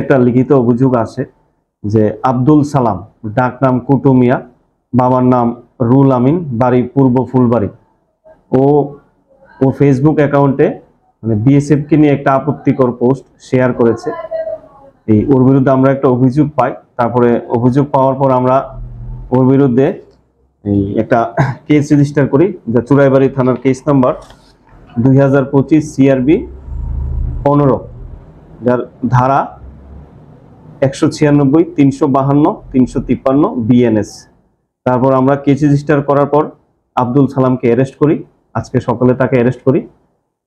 একটা লিখিত অভিযোগ আছে যে আব্দুল সালাম ডাক নাম কুটুমিয়া, বাবার নাম রুল আমিন, বাড়ি পূর্ব ফুলবাড়ি। ও ও ফেসবুক অ্যাকাউন্টে মানে বিএসএফ কে নিয়ে একটা আপত্তিকর পোস্ট শেয়ার করেছে। ওর বিরুদ্ধে আমরা একটা অভিযোগ পাই। তারপরে অভিযোগ পাওয়ার পর আমরা ওর বিরুদ্ধে একটা কেস রেজিস্টার করি, যা চুরাইবাড়ি থানার কেস নাম্বার 2025 CRB 15, যার ধারা 196, 352, 353 BNS। তারপর আমরা কেস রেজিস্টার করার পর আব্দুল সালামকে অ্যারেস্ট করি। আজকে সকালে তাকে অ্যারেস্ট করি।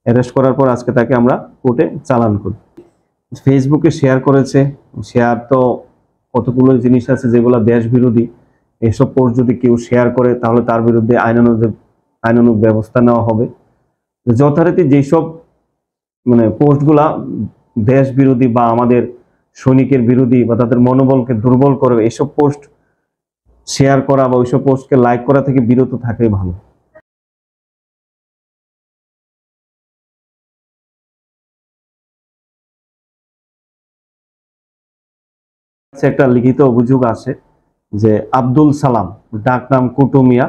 অ্যারেস্ট করার পর আজকে তাকে আমরা কোর্টে চালান করি। ফেসবুকে শেয়ার করেছে। শেয়ার তো কতগুলো জিনিস আছে যেগুলো দেশ বিরোধী। এসব পোস্ট যদি কেউ শেয়ার করে তাহলে তার বিরুদ্ধে আইনানুগ ব্যবস্থা নেওয়া হবে। যথারীতি যেসব মানে পোস্টগুলা দেশ বিরোধী বা আমাদের সৈনিকের বিরোধী বা তাদের মনোবলকে দুর্বল করবে, এসব পোস্ট শেয়ার করা বা ওইসব পোস্টকে লাইক করা থেকে বিরত থাকাই ভালো। একটা লিখিত অভিযোগ আছে যে আব্দুল সালাম ডাক নাম কুটুমিয়া,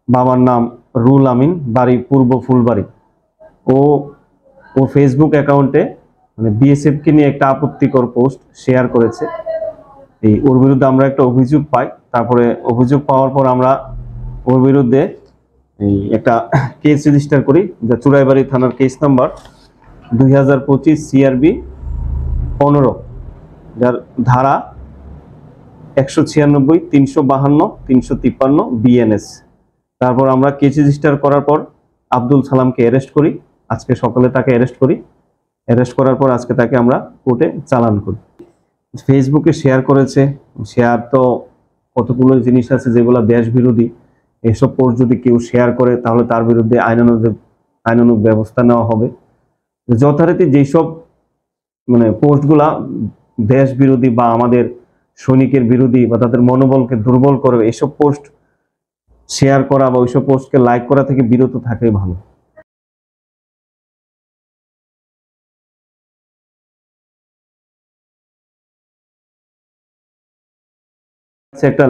বাবার নাম রুল আমিন, বাড়ি পূর্ব ফুলবাড়ি। ও ও ফেসবুক অ্যাকাউন্টে মানে বিএসএফ কে নিয়ে একটা আপত্তিকর পোস্ট শেয়ার করেছে। ওর বিরুদ্ধে আমরা একটা অভিযোগ পাই। তারপরে অভিযোগ পাওয়ার পর আমরা ওর বিরুদ্ধে একটা কেস রেজিস্টার করি, যা চুরাইবাড়ি থানার কেস নাম্বার 2025 CRB 15, যার ধারা 196, 352, 353 BNS। তারপর আমরা কেস রেজিস্টার করার পর আব্দুল সালামকে অ্যারেস্ট করি। আজকে সকালে তাকে অ্যারেস্ট করি। অ্যারেস্ট করার পর আজকে তাকে আমরা কোর্টে চালান করি। ফেসবুকে শেয়ার করেছে। শেয়ার তো কতগুলো জিনিস আছে যেগুলো দেশ বিরোধী। এসব পোস্ট যদি কেউ শেয়ার করে তাহলে তার বিরুদ্ধে আইনানুগ ব্যবস্থা নেওয়া হবে। যথারীতি যেসব মানে পোস্টগুলা দেশ বিরোধী বা আমাদের সৈনিকের বিরোধী বা তাদের মনোবলকে দুর্বল করবে, এসব পোস্ট শেয়ার করা বা ওইসব পোস্টকে লাইক করা থেকে বিরত থাকাই ভালো। একটা